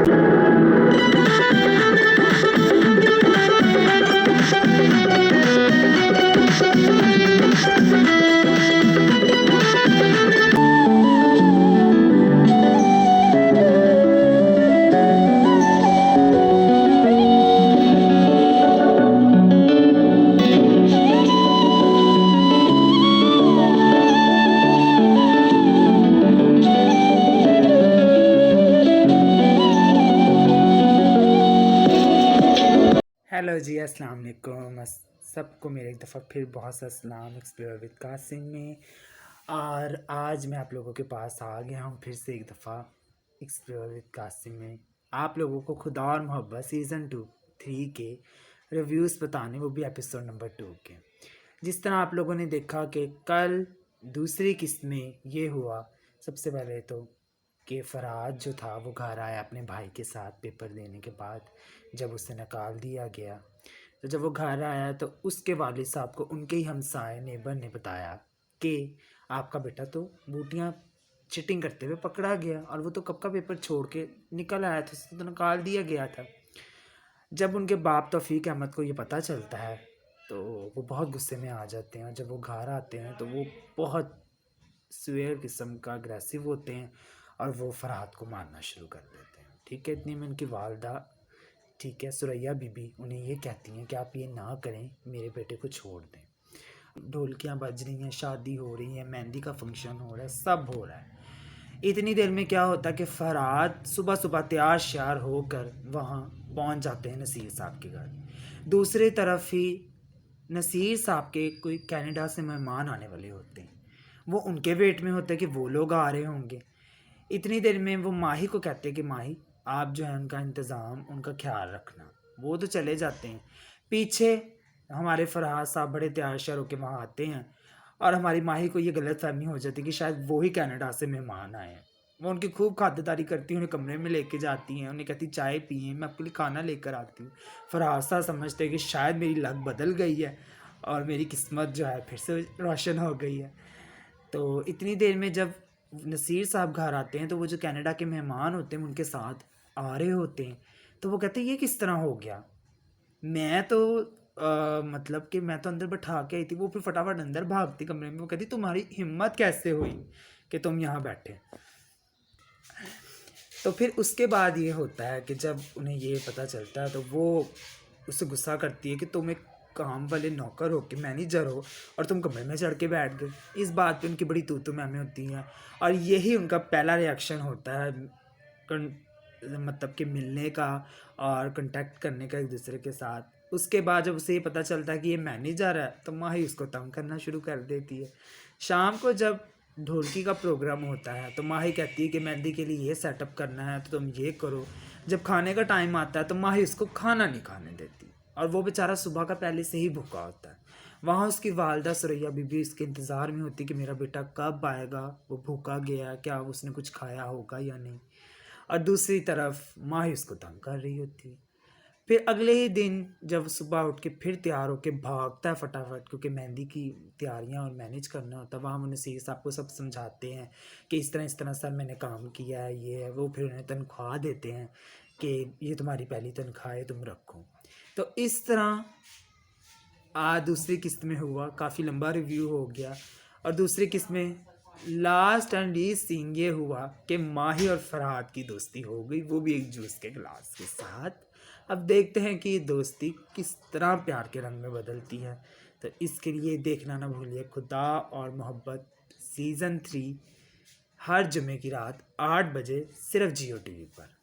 Hello जी, अस्सलाम वालेकुम। सबको मेरे एक दफ़ा फिर बहुत सा सलाम एक्सप्लोर विद कासिम में। और आज मैं आप लोगों के पास आ गया हूँ फिर से एक दफ़ा एक्सप्लोर विद कासिम में, आप लोगों को खुदा और मोहब्बत सीज़न 2-3 के रिव्यूज़ बताने, वो भी एपिसोड नंबर 2 के। जिस तरह आप लोगों ने देखा कि कल दूसरी किस्त में ये हुआ, सबसे पहले तो कि फ़रहाद जो था वो घर आया अपने भाई के साथ पेपर देने के बाद, जब उसे निकाल दिया गया। तो जब वो घर आया तो उसके वालिद साहब को उनके ही हमसाए नेबर ने बताया कि आपका बेटा तो बूटियाँ चिटिंग करते हुए पकड़ा गया, और वो तो कब का पेपर छोड़ के निकल आया था, उसे तो निकाल दिया गया था। जब उनके बाप तौफीक अहमद को ये पता चलता है तो वो बहुत गुस्से में आ जाते हैं, और जब वो घर आते हैं तो वो बहुत सुअर किस्म का अग्रेसिव होते हैं और वो फ़रहाद को मारना शुरू कर देते हैं। ठीक है, इतने में उनकी वालदा, ठीक है, सुरैया बीबी, उन्हें ये कहती हैं कि आप ये ना करें, मेरे बेटे को छोड़ दें। ढोलकियाँ बज रही हैं, शादी हो रही है, मेहंदी का फंक्शन हो रहा है, सब हो रहा है। इतनी देर में क्या होता है कि फ़रहाद सुबह सुबह तैयार श्यार होकर वहाँ पहुँच जाते हैं नसीर साहब के घर। दूसरी तरफ ही नसीर साहब के कोई कनाडा से मेहमान आने वाले होते हैं, वो उनके वेट में होता है कि वो लोग आ रहे होंगे। इतनी देर में वो माही को कहते हैं कि माही, आप जो है उनका इंतज़ाम, उनका ख्याल रखना। वो तो चले जाते हैं। पीछे हमारे फ़रहाद साहब बड़े तैयार श्यार होकर वहाँ आते हैं, और हमारी माही को ये गलतफ़हमी हो जाती है कि शायद वो ही कनाडा से मेहमान आए हैं। वो उनकी खूब खातिरदारी करती हैं, उन्हें कमरे में लेके जाती हैं, उन्हें कहती चाय पिए, मैं आपके लिए खाना लेकर आती हूँ। फ़रहाद साहब समझते हैं कि शायद मेरी लक बदल गई है और मेरी किस्मत जो है फिर से रोशन हो गई है। तो इतनी देर में जब नसीर साहब घर आते हैं तो वो जो कनाडा के मेहमान होते हैं उनके साथ आ रहे होते हैं, तो वो कहते हैं ये किस तरह हो गया, मैं तो मतलब कि मैं तो अंदर बैठा के आई थी। वो फिर फटाफट अंदर भागती कमरे में, वो कहती तुम्हारी हिम्मत कैसे हुई कि तुम यहाँ बैठे। तो फिर उसके बाद ये होता है कि जब उन्हें ये पता चलता है तो वो उससे गुस्सा करती है कि तुम एक काम वाले नौकर हो, कि मैनेजर हो, और तुम कमरे में चढ़ के बैठ गए। इस बात पे उनकी बड़ी तू मैमें होती हैं, और यही उनका पहला रिएक्शन होता है मतलब कि मिलने का और कांटेक्ट करने का एक दूसरे के साथ। उसके बाद जब उसे ये पता चलता है कि ये मैनेजर है तो माही उसको तंग करना शुरू कर देती है। शाम को जब ढोलकी का प्रोग्राम होता है तो माही कहती है कि मेहंदी के लिए ये सेटअप करना है तो तुम ये करो। जब खाने का टाइम आता है तो माही उसको खाना नहीं खाने देती, और वो बेचारा सुबह का पहले से ही भूखा होता है। वहाँ उसकी वालदा सुरैया बीबी इसके इंतज़ार में होती कि मेरा बेटा कब आएगा, वो भूखा गया, क्या उसने कुछ खाया होगा या नहीं। और दूसरी तरफ माही उसको तंग कर रही होती है। फिर अगले ही दिन जब सुबह उठ के फिर तैयार होके भागता है फटाफट, क्योंकि मेहंदी की तैयारियां और मैनेज करना होता है। वहाँ वो नसीर साहब को सब समझाते हैं कि इस तरह सर मैंने काम किया है, ये है वो। फिर उन्हें तनख्वाह देते हैं कि ये तुम्हारी पहली तनख्वाह है, तुम रखो। तो इस तरह आज दूसरी किस्त में हुआ, काफ़ी लंबा रिव्यू हो गया। और दूसरी किस्त में लास्ट एंड लीस्ट सीन ये हुआ कि माही और फरहाद की दोस्ती हो गई, वो भी एक जूस के गिलास के साथ। अब देखते हैं कि ये दोस्ती किस तरह प्यार के रंग में बदलती है। तो इसके लिए देखना ना भूलिए खुदा और मोहब्बत सीज़न 3 हर जुमे की रात 8 बजे सिर्फ जियो टीवी पर।